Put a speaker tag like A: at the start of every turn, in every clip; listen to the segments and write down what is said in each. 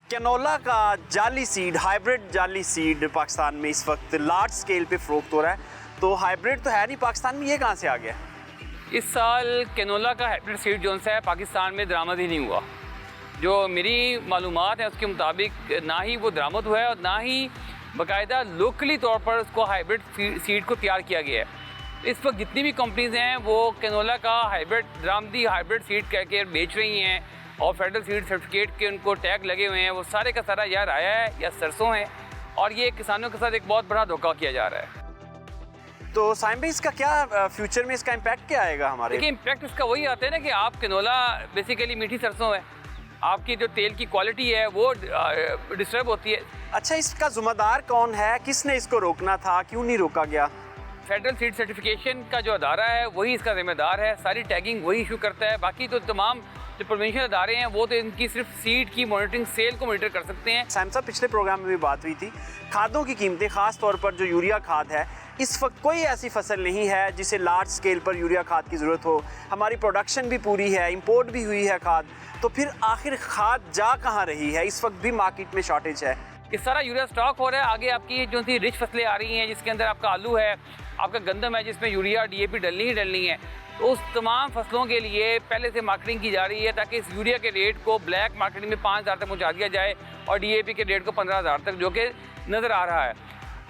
A: Canola का जाली seed, hybrid जाली सीड पाकिस्तान में इस वक्त लार्ज स्केल पे फ़रोख्त हो रहा है। तो हाइब्रिड तो है नहीं पाकिस्तान में, ये कहाँ से आ गया?
B: इस साल कैनोला का हाइब्रिड सीड जो है पाकिस्तान में दरामद ही नहीं हुआ। जो मेरी मालूमात है उसके मुताबिक ना ही वो दरामद हुआ है और ना ही बाकायदा लोकली तौर पर उसको हाइब्रिड सीड को तैयार किया गया है। इस वक्त जितनी भी कंपनीज़ हैं वो कैनोला का दरामदी हाइब्रिड सीड कह के बेच रही हैं और फेडरल सीड सर्टिफिकेट के उनको टैग लगे हुए हैं। वो सारे का सारा या राया है या सरसों है और ये किसानों के साथ एक बहुत बड़ा धोखा किया जा रहा है।
A: तो साइम भाई इसका क्या फ्यूचर में इसका इम्पैक्ट क्या आएगा हमारे?
B: देखिए इम्पैक्ट इसका वही आता है ना कि आप कैनोला बेसिकली मीठी सरसों है, आपकी जो तेल की क्वालिटी है वो डिस्टर्ब होती है।
A: अच्छा, इसका ज़िम्मेदार कौन है? किसने इसको रोकना था, क्यों नहीं रोका गया?
B: फेडरल सीड सर्टिफिकेशन का जो अदारा है वही इसका जिम्मेदार है, सारी टैगिंग वही इशू करता है। बाकी तो तमाम जो प्रोविंशियल अदारे हैं वो तो इनकी सिर्फ सीड की मॉनिटरिंग, सेल को मॉनिटर कर सकते हैं।
A: साइम साहब, पिछले प्रोग्राम में भी बात हुई थी, खादों की कीमतें, ख़ास तौर पर जो यूरिया खाद है, इस वक्त कोई ऐसी फसल नहीं है जिसे लार्ज स्केल पर यूरिया खाद की ज़रूरत हो। हमारी प्रोडक्शन भी पूरी है, इंपोर्ट भी हुई है खाद, तो फिर आखिर खाद जा कहाँ रही है? इस वक्त भी मार्केट में शॉर्टेज है।
B: ये सारा यूरिया स्टॉक हो रहा है। आगे आपकी जो सी रिच फसलें आ रही हैं जिसके अंदर आपका आलू है, आपका गंदम है जिसमें यूरिया डीएपी डलनी ही डलनी है, तो उस तमाम फसलों के लिए पहले से मार्केटिंग की जा रही है ताकि इस यूरिया के रेट को ब्लैक मार्केटिंग में 5,000 तक पहुँचा दिया जाए और डीएपी के रेट को 15,000 तक, जो कि नज़र आ रहा है।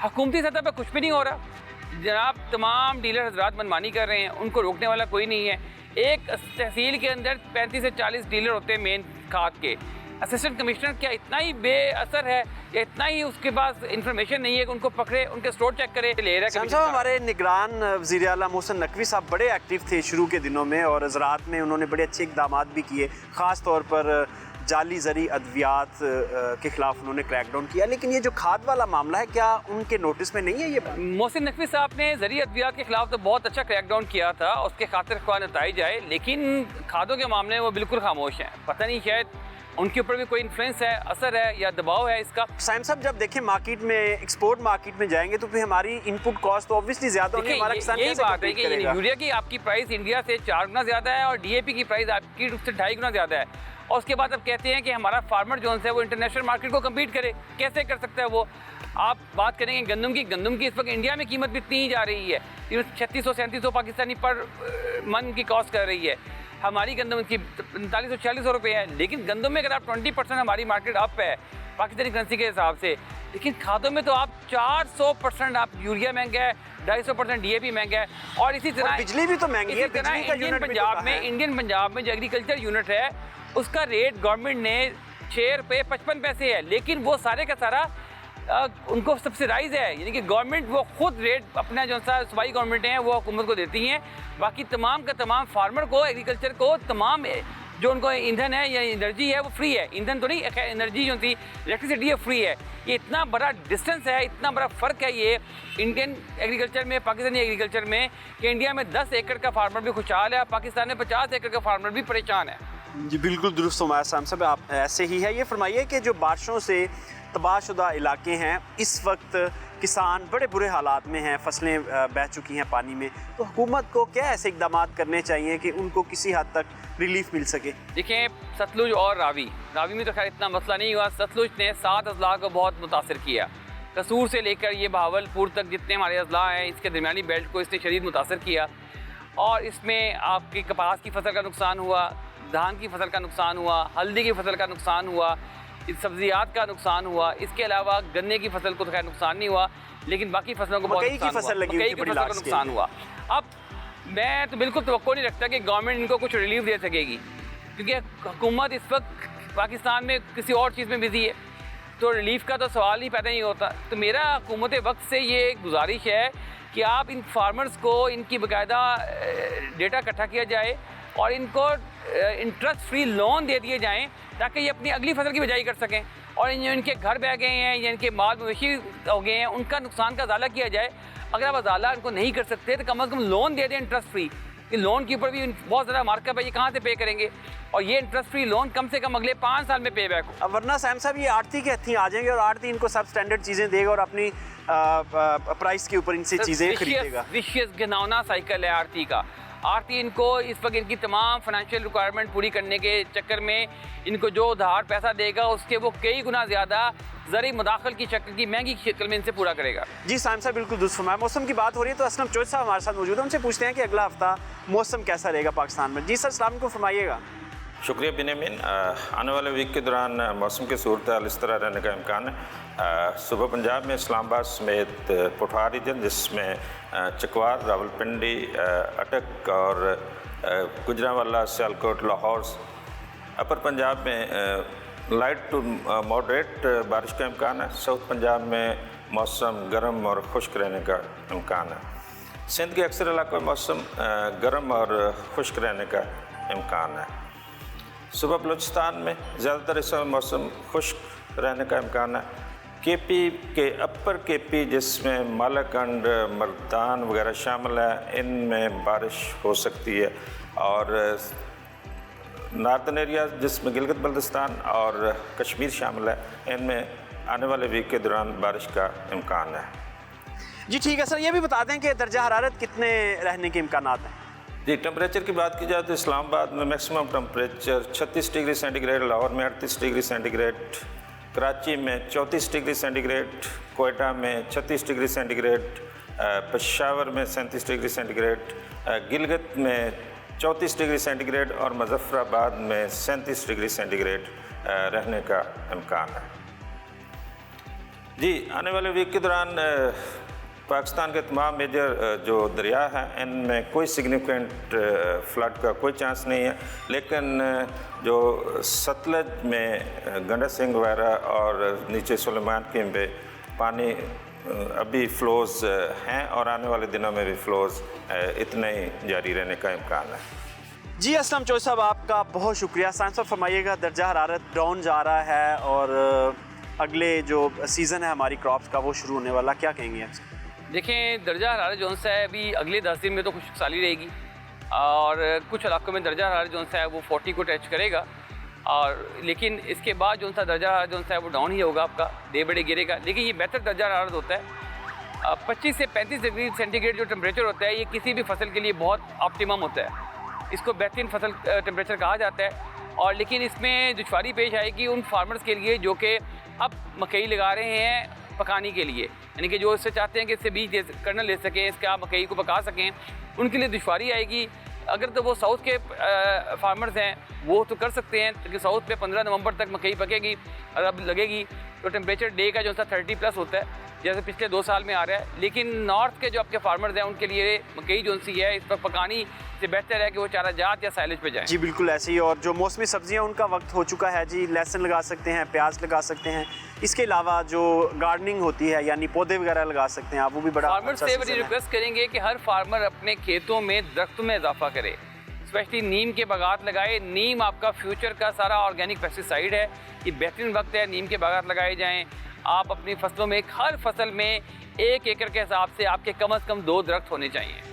B: हुकूमती सतह पर कुछ भी नहीं हो रहा जनाब। तमाम डीलर हजरात मनमानी कर रहे हैं, उनको रोकने वाला कोई नहीं है। एक तहसील के अंदर 35 से 40 डीलर होते हैं मेन खाद के। असिस्टेंट कमिश्नर क्या इतना ही बेअसर है या इतना ही उसके पास इंफॉर्मेशन नहीं है कि उनको पकड़े, उनके स्टोर चेक करे? ले रहा है
A: हमारे निगरान वज़ीर आला मोहसिन नकवी साहब बड़े एक्टिव थे शुरू के दिनों में और ज़राअत में उन्होंने बड़े अच्छे इक़दाम भी किए, ख़ास तौर पर जाली ज़री अद्वियात के ख़िलाफ़ उन्होंने क्रैकडाउन किया। लेकिन ये जो खाद वाला मामला है, क्या उनके नोटिस में नहीं है ये?
B: मोहसिन नकवी साहब ने ज़री अद्वियात के ख़िलाफ़ तो बहुत अच्छा क्रैकडाउन किया था, उसके खातिर ख्वाह नताई जाए, लेकिन खादों के मामले में वो बिल्कुल खामोश हैं। पता नहीं शायद उनके ऊपर भी कोई इन्फ्लुएंस है, असर है या दबाव है इसका।
A: साइम साहब, जब देखें मार्केट में, एक्सपोर्ट मार्केट में जाएंगे तो फिर हमारी इनपुट कॉस्ट तो ऑब्वियसली ज़्यादा होगी। हमारा किसान
B: यही बात है कि यूरिया की आपकी प्राइस इंडिया से 4 गुना ज़्यादा है और डीएपी की प्राइस आपकी उससे 2.5 गुना ज़्यादा है। और उसके बाद अब कहते हैं कि हमारा फार्मर जो है वो इंटरनेशनल मार्केट को कम्पीट करे। कैसे कर सकता है वो? आप बात करेंगे गंदम की इस वक्त इंडिया में कीमत भी इतनी ही जा रही है, 3600-3700 पाकिस्तानी पर मन की कॉस्ट कर रही है। हमारी गंदम की 4500-4600 रुपये है, लेकिन गंदम में अगर आप 20% हमारी मार्केट अप है पाकिस्तानी करेंसी के हिसाब से, लेकिन खादों में तो आप 400% आप यूरिया महंगा है, 250% डीएपी महंगा है और इसी तरह
A: बिजली भी तो महंगी है।
B: इंडियन पंजाब में जो एग्रीकल्चर यूनिट है उसका रेट गवर्नमेंट ने 6 रुपये 55 पैसे है, लेकिन वो सारे का सारा उनको सब्सिडाइज है, यानी कि गवर्नमेंट वो खुद रेट अपना जो सा सूबाई गवर्नमेंट है वो हुकूमत को देती हैं। बाकी तमाम का तमाम फार्मर को, एग्रीकल्चर को, तमाम जो उनको ईंधन है या एनर्जी है वो फ्री है। ईंधन तो नहीं, एनर्जी जो थी इलेक्ट्रिसिटी है फ्री है। ये इतना बड़ा डिस्टेंस है, इतना बड़ा फ़र्क है ये इंडियन एग्रीकल्चर में, पाकिस्तानी एग्रीकल्चर में, कि इंडिया में 10 एकड़ का फार्मर भी खुशहाल है, पाकिस्तान में 50 एकड़ का फार्मर भी परेशान है।
A: जी बिल्कुल दुरुस्त फरमाया साहब साहब, आप ऐसे ही है। ये फरमाइए कि जो बारिशों से तबाहशुदा इलाके हैं, इस वक्त किसान बड़े बुरे हालात में हैं, फसलें बह चुकी हैं पानी में, तो हुकूमत को क्या ऐसे इक़दाम करने चाहिए कि उनको किसी हद तक रिलीफ मिल सके?
B: देखें, सतलुज और रावी में तो खैर इतना मसला नहीं हुआ। सतलुज ने 7 अजला को बहुत मुतासर किया। कसूर से लेकर ये बहावलपुर तक जितने हमारे अजला हैं, इसके दरमियानी बेल्ट को इसने शदीद मुतासर किया और इसमें आपकी कपास की फसल का नुकसान हुआ, धान की फसल का नुकसान हुआ, हल्दी की फसल का नुकसान हुआ, सब्जियात का नुकसान हुआ। इसके अलावा गन्ने की फसल को तो खैर नुकसान नहीं हुआ, लेकिन बाकी फसलों को बहुत
A: मकई की फसल
B: का नुकसान हुआ। अब मैं तो बिल्कुल तवक्को नहीं रखता कि गवर्नमेंट इनको कुछ रिलीफ दे सकेगी, क्योंकि हुकूमत इस वक्त पाकिस्तान में किसी और चीज़ में बिजी है, तो रिलीफ का तो सवाल ही पैदा नहीं होता। तो मेरा हुकूमत वक्त से ये गुजारिश है कि आप इन फार्मर्स को इनकी बाकायदा डेटा इकट्ठा किया जाए और इनको इंटरेस्ट फ्री लोन दे दिए जाएं ताकि ये अपनी अगली फसल की बिजाई कर सकें। और जो इनके घर बह गए हैं या इनके माल मवेशी हो गए हैं, उनका नुकसान का अजाला किया जाए। अगर आप अजाला इनको नहीं कर सकते तो कम से कम लोन दे दें इंटरेस्ट फ्री। कि लोन के ऊपर भी बहुत ज़्यादा मार्कअप है, ये कहाँ से पे करेंगे? और ये इंटरेस्ट फ्री लोन कम से कम अगले 5 साल में पे बैक हो।
A: अब वरना साहब साहब ये आड़ती के हथी आ जाएंगे और आड़ती इनको सब स्टैंडर्ड चीज़ें देगा और अपनी प्राइस के ऊपर इनसे चीज़ें खरीदेगा।
B: विशियस घिनौना साइकिल है आरती का। आरती इनको इस वक्त इनकी तमाम फाइनेंशियल रिक्वायरमेंट पूरी करने के चक्कर में इनको जो उधार पैसा देगा उसके वो कई गुना ज़्यादा ज़री मुदाखल की शक्ल की महंगी शक्ल में इनसे पूरा करेगा।
A: जी साइम साहब बिल्कुल दुरुस्त फरमाया। मौसम की बात हो रही है तो असलम चौधरी साहब हमारे साथ मौजूद है, उनसे पूछते हैं कि अगला हफ्ता मौसम कैसा रहेगा पाकिस्तान में। जी सर सलाम को फरमाइएगा।
C: शुक्रिया बिन्यामीन। आने वाले वीक के दौरान मौसम की सूरत हाल इस तरह रहने का इम्कान है। सुबह पंजाब में इस्लामाबाद समेत पठार रीजन जिसमें चकवार, रावलपिंडी, अटक और गुजरांवाला, सियालकोट, लाहौर, अपर पंजाब में लाइट टू मॉडरेट बारिश का इम्कान है। साउथ पंजाब में मौसम गर्म और खुश्क रहने का इम्कान है। सिंध के अक्सर इलाकों में मौसम गर्म और खुश्क रहने का इम्कान है। सुबह बलूचिस्तान में ज़्यादातर हिस्सों में मौसम खुश्क रहने का इम्कान है। केपी के अपर केपी जिसमें मालाकंड, मर्दान वगैरह शामिल है, इनमें बारिश हो सकती है। और नॉर्दर्न एरिया जिसमें गिलगित बल्तिस्तान और कश्मीर शामिल है, इनमें आने वाले वीक के दौरान बारिश का इम्कान है।
A: जी ठीक है सर, ये भी बता दें कि दर्जा हरारत कितने रहने के इम्कान हैं?
C: जी टेम्परेचर की बात की जाए तो इस्लामाबाद में maximum temperature 36 degree centigrade, Lahore में 38 डिग्री सेंटीग्रेड, कराची में 34 डिग्री सेंटीग्रेड, कोयटा में 36 डिग्री सेंटीग्रेड, पेशावर में 37 डिग्री सेंटीग्रेड, गिलगित में 34 डिग्री सेंटीग्रेड और मुजफ्फराबाद में 37 डिग्री सेंटीग्रेड रहने का इम्कान है। जी आने वाले वीक के दौरान पाकिस्तान के तमाम मेजर जो दरिया हैं इनमें कोई सिग्निफिकेंट फ्लड का कोई चांस नहीं है, लेकिन जो सतलज में गंडा सिंह वगैरह और नीचे सुलेमान कीम पे पानी अभी फ्लोज़ हैं और आने वाले दिनों में भी फ्लोज़ इतने ही जारी रहने का इम्कान है।
A: जी असलम चौधरी साहब आपका बहुत शुक्रिया। साइंस साहब फरमाइएगा, दर्जा हरारत डाउन जा रहा है और अगले जो सीज़न है हमारी क्रॉप्स का वो शुरू होने वाला, क्या कहेंगे आप?
B: देखें दर्जा हरारत जो सा है अभी अगले 10 दिन में तो खुशहाली रहेगी और कुछ इलाकों में दर्जा हरारत जो सा है वो 40 को टच करेगा, और लेकिन इसके बाद जो सा दर्जा हरारत जो सा है वो डाउन ही होगा, आपका डे बड़े गिरेगा। लेकिन ये बेहतर दर्जा हरारत होता है। 25 से 35 डिग्री सेंटीग्रेड जो टेम्परेचर होता है ये किसी भी फसल के लिए बहुत ऑप्टिमम होता है। इसको बेहतरीन फसल टेम्परेचर कहा जाता है। और लेकिन इसमें दुश्वारी पेश आएगी उन फार्मर्स के लिए जो कि अब मकई लगा रहे हैं पकाने के लिए, यानी कि जो इससे चाहते हैं कि इससे बीज कर्नल ले सकें, इसका मकई को पका सकें, उनके लिए दुश्वारी आएगी। अगर तो वो साउथ के फार्मर्स हैं वो तो कर सकते हैं, क्योंकि साउथ पे 15 नवंबर तक मकई पकेगी और अब लगेगी तो टेम्परेचर डे का जो सा 30+ होता है जैसे पिछले 2 साल में आ रहा है। लेकिन नॉर्थ के जो आपके फार्मर्स हैं उनके लिए मकई जो सी है इस पर पकानी से बेहतर है कि वो चारा जात या साइलेज पे जाए।
A: जी बिल्कुल ऐसे ही। और जो मौसमी सब्जियां उनका वक्त हो चुका है जी, लहसुन लगा सकते हैं, प्याज लगा सकते हैं, इसके अलावा जो गार्डनिंग होती है यानी पौधे वगैरह लगा सकते हैं आप, वो भी बड़ा
B: फार्मर से बड़ी रिक्वेस्ट करेंगे कि हर फार्मर अपने खेतों में दरख्त में इजाफा करे, स्पेशली नीम के बागात लगाए। नीम आपका फ्यूचर का सारा ऑर्गेनिक पेस्टिसाइड है, ये बेहतरीन वक्त है नीम के बागात लगाए जाएँ। आप अपनी फसलों में हर फसल में 1 एकड़ के हिसाब से आपके कम से कम 2 दरख्त होने चाहिए।